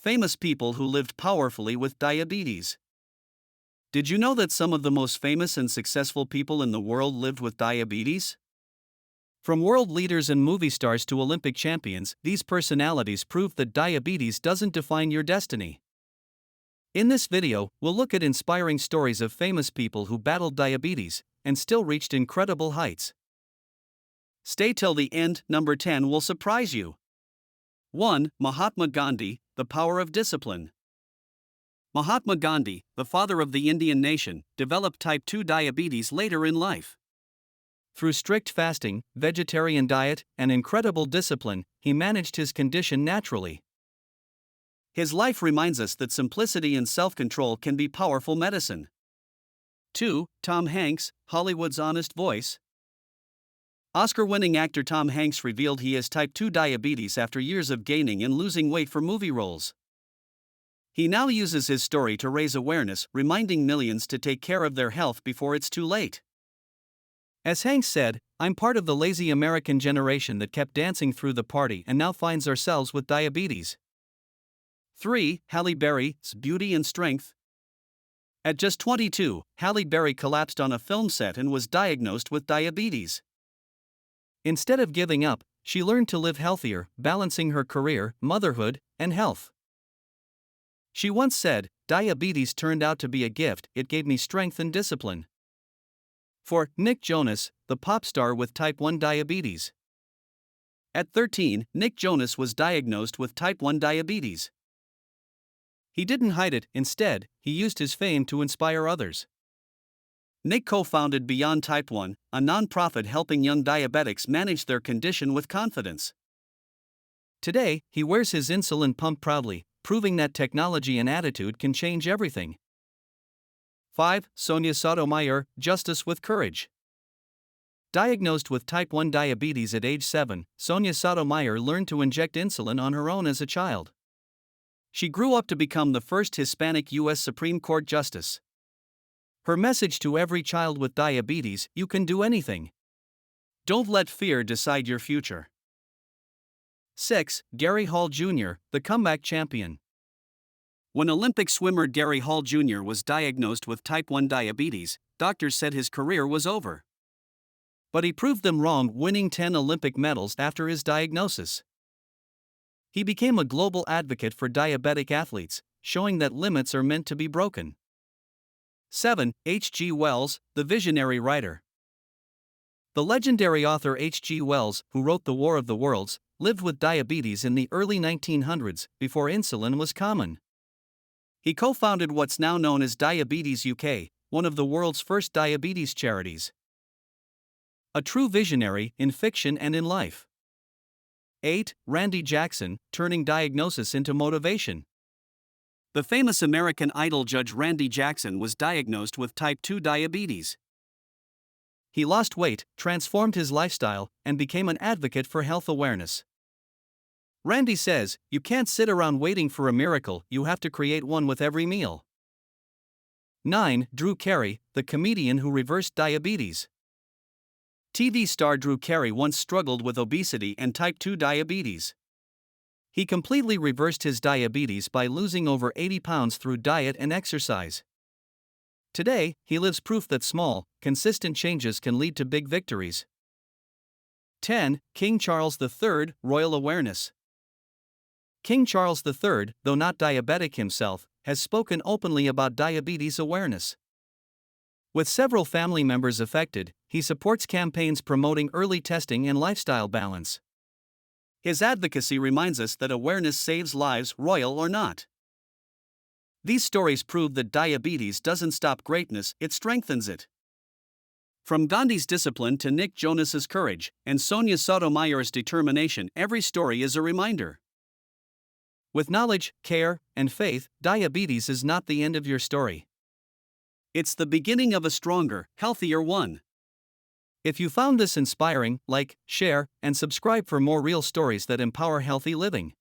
Famous people who lived powerfully with diabetes. Did you know that some of the most famous and successful people in the world lived with diabetes? From world leaders and movie stars to Olympic champions, these personalities prove that diabetes doesn't define your destiny. In this video, we'll look at inspiring stories of famous people who battled diabetes and still reached incredible heights. Stay till the end. Number 10 will surprise you. 1. Mahatma Gandhi, the power of discipline. Mahatma Gandhi, the father of the Indian nation, developed type 2 diabetes later in life. Through strict fasting, vegetarian diet, and incredible discipline, he managed his condition naturally. His life reminds us that simplicity and self-control can be powerful medicine. 2. Tom Hanks, Hollywood's honest voice. Oscar-winning actor Tom Hanks revealed he has type 2 diabetes after years of gaining and losing weight for movie roles. He now uses his story to raise awareness, reminding millions to take care of their health before it's too late. As Hanks said, "I'm part of the lazy American generation that kept dancing through the party and now finds ourselves with diabetes." 3. Halle Berry's beauty and strength. At just 22, Halle Berry collapsed on a film set and was diagnosed with diabetes. Instead of giving up, she learned to live healthier, balancing her career, motherhood, and health. She once said, "Diabetes turned out to be a gift, it gave me strength and discipline." 4. Nick Jonas, the pop star with type 1 diabetes. At 13, Nick Jonas was diagnosed with type 1 diabetes. He didn't hide it, instead, he used his fame to inspire others. Nick co-founded Beyond Type 1, a non-profit helping young diabetics manage their condition with confidence. Today, he wears his insulin pump proudly, proving that technology and attitude can change everything. 5. Sonia Sotomayor, justice with courage. Diagnosed with type 1 diabetes at age 7, Sonia Sotomayor learned to inject insulin on her own as a child. She grew up to become the first Hispanic U.S. Supreme Court justice. Her message to every child with diabetes: you can do anything. Don't let fear decide your future. 6. Gary Hall Jr., the comeback champion. When Olympic swimmer Gary Hall Jr. was diagnosed with type 1 diabetes, doctors said his career was over. But he proved them wrong, winning 10 Olympic medals after his diagnosis. He became a global advocate for diabetic athletes, showing that limits are meant to be broken. 7. H.G. Wells, the visionary writer. The legendary author H.G. Wells, who wrote The War of the Worlds, lived with diabetes in the early 1900s, before insulin was common. He co-founded what's now known as Diabetes UK, one of the world's first diabetes charities. A true visionary in fiction and in life. 8. Randy Jackson, turning diagnosis into motivation. The famous American Idol judge Randy Jackson was diagnosed with type 2 diabetes. He lost weight, transformed his lifestyle, and became an advocate for health awareness. Randy says, "You can't sit around waiting for a miracle, you have to create one with every meal." 9. Drew Carey, the comedian who reversed diabetes. TV star Drew Carey once struggled with obesity and type 2 diabetes. He completely reversed his diabetes by losing over 80 pounds through diet and exercise. Today, he lives proof that small, consistent changes can lead to big victories. 10. King Charles III, royal awareness. King Charles III, though not diabetic himself, has spoken openly about diabetes awareness. With several family members affected, he supports campaigns promoting early testing and lifestyle balance. His advocacy reminds us that awareness saves lives, royal or not. These stories prove that diabetes doesn't stop greatness, it strengthens it. From Gandhi's discipline to Nick Jonas's courage, and Sonia Sotomayor's determination, every story is a reminder. With knowledge, care, and faith, diabetes is not the end of your story. It's the beginning of a stronger, healthier one. If you found this inspiring, like, share, and subscribe for more real stories that empower healthy living.